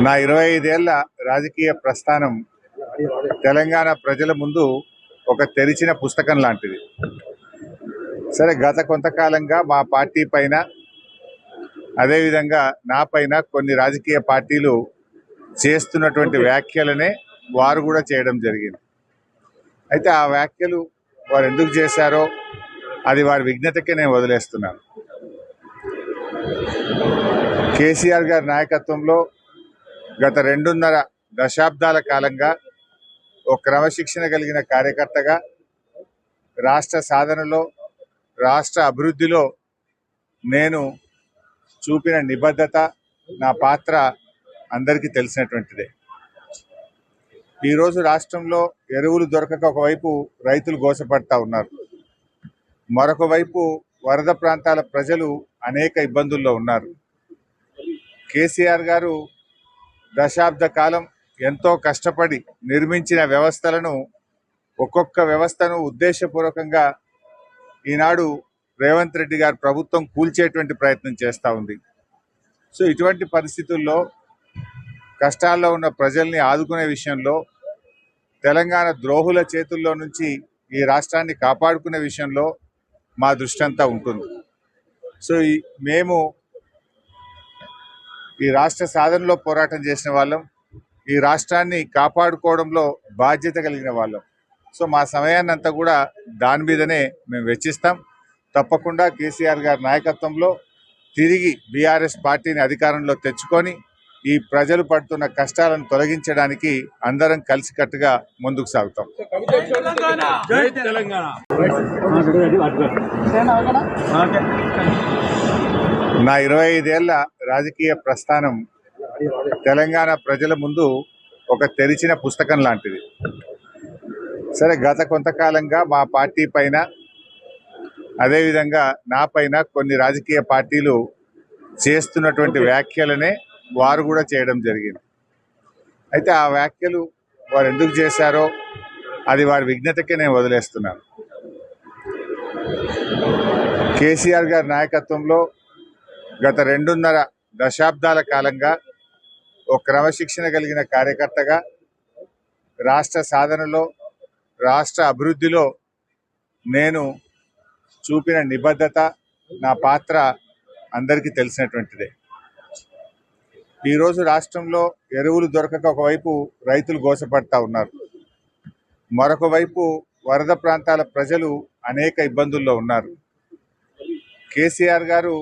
నా 25 ఏళ్ల రాజకీయ ప్రస్థానం తెలంగాణ ప్రజల ముందు ఒక తెరిచిన పుస్తకం లాంటిది. సరే, గత కొంతకాలంగా మా పార్టీ పైన, అదేవిధంగా నా పైన కొన్ని రాజకీయ పార్టీలు చేస్తున్నటువంటి వ్యాఖ్యలనే వారు కూడా చేయడం జరిగింది. అయితే ఆ వ్యాఖ్యలు వారు ఎందుకు చేశారో అది వారి విజ్ఞతకే నేను వదిలేస్తున్నాను. కేసీఆర్ గారి నాయకత్వంలో గత 2.5 దశాబ్దాల కాలంగా ఒక క్రమశిక్షణ కలిగిన కార్యకర్తగా రాష్ట్ర సాధనలో, రాష్ట్ర అభివృద్ధిలో నేను చూపిన నిబద్ధత, నా పాత్ర అందరికీ తెలిసినటువంటిదే. ఈరోజు రాష్ట్రంలో ఎరువులు దొరకక ఒకవైపు రైతులు గోసపడతా ఉన్నారు, మరొక వైపు వరద ప్రాంతాల ప్రజలు అనేక ఇబ్బందుల్లో ఉన్నారు. కేసీఆర్ గారు దశాబ్ద కాలం ఎంతో కష్టపడి నిర్మించిన వ్యవస్థలను, ఒక్కొక్క వ్యవస్థను ఉద్దేశపూర్వకంగా ఈనాడు రేవంత్ రెడ్డి గారి ప్రభుత్వం కూల్చేటువంటి ప్రయత్నం చేస్తూ ఉంది. సో ఇటువంటి పరిస్థితుల్లో కష్టాల్లో ఉన్న ప్రజల్ని ఆదుకునే విషయంలో, తెలంగాణ ద్రోహుల చేతుల్లో నుంచి ఈ రాష్ట్రాన్ని కాపాడుకునే విషయంలో మా దృష్టి అంతా ఉంటుంది. సో మేము ఈ రాష్ట్ర సాధనలో పోరాటం చేసిన వాళ్ళం, ఈ రాష్ట్రాన్ని కాపాడుకోవడంలో బాధ్యత కలిగిన వాళ్ళం. సో మా సమయాన్ని అంతా కూడా దాని మీదనే మేము వెచ్చిస్తాం. తప్పకుండా కేసీఆర్ గారి నాయకత్వంలో తిరిగి బీఆర్ఎస్ పార్టీని అధికారంలో తెచ్చుకొని ఈ ప్రజలు పడుతున్న కష్టాలను తొలగించడానికి అందరం కలిసికట్టుగా ముందుకు సాగుతాం. నా 25 ఏళ్ల రాజకీయ ప్రస్థానం తెలంగాణ ప్రజల ముందు ఒక తెరిచిన పుస్తకం లాంటిది. సరే, గత కొంతకాలంగా మా పార్టీ పైన, అదేవిధంగా నా పైన కొన్ని రాజకీయ పార్టీలు చేస్తున్నటువంటి వ్యాఖ్యలనే వారు కూడా చేయడం జరిగింది. అయితే ఆ వ్యాఖ్యలు వారు ఎందుకు చేశారో అది వారి విజ్ఞతకే నేను వదిలేస్తున్నాను. కేసీఆర్ గారి నాయకత్వంలో గత 2.5 దశాబ్దాల కాలంగా ఒక క్రమశిక్షణ కలిగిన కార్యకర్తగా రాష్ట్ర సాధనలో, రాష్ట్ర అభివృద్ధిలో నేను చూపిన నిబద్ధత, నా పాత్ర అందరికీ తెలిసినటువంటిదే. ఈరోజు రాష్ట్రంలో ఎరువులు దొరకక ఒకవైపు రైతులు గోసపడతా ఉన్నారు, మరొక వైపు వరద ప్రాంతాల ప్రజలు అనేక ఇబ్బందుల్లో ఉన్నారు. కేసీఆర్ గారు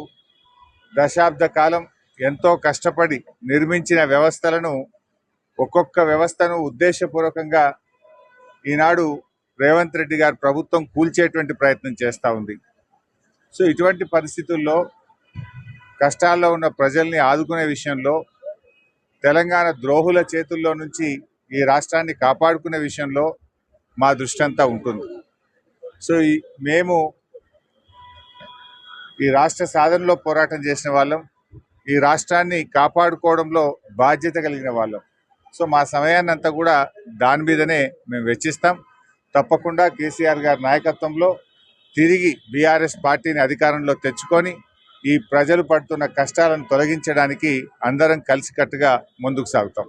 దశాబ్ద కాలం ఎంతో కష్టపడి నిర్మించిన వ్యవస్థలను, ఒక్కొక్క వ్యవస్థను ఉద్దేశపూర్వకంగా ఈనాడు రేవంత్ రెడ్డి గారి ప్రభుత్వం కూల్చేటువంటి ప్రయత్నం చేస్తూ ఉంది. సో ఇటువంటి పరిస్థితుల్లో కష్టాల్లో ఉన్న ప్రజల్ని ఆదుకునే విషయంలో, తెలంగాణ ద్రోహుల చేతుల్లో నుంచి ఈ రాష్ట్రాన్ని కాపాడుకునే విషయంలో మా దృష్టి అంతా ఉంటుంది. సో మేము ఈ రాష్ట్ర సాధనలో పోరాటం చేసిన వాళ్ళం, ఈ రాష్ట్రాన్ని కాపాడుకోవడంలో బాధ్యత కలిగిన వాళ్ళం. సో మా సమయాన్ని అంతా కూడా దాని మీదనే మేము వెచ్చిస్తాం. తప్పకుండా కేసీఆర్ గారి నాయకత్వంలో తిరిగి బీఆర్ఎస్ పార్టీని అధికారంలో తెచ్చుకొని ఈ ప్రజలు పడుతున్న కష్టాలను తొలగించడానికి అందరం కలిసికట్టుగా ముందుకు సాగుతాం.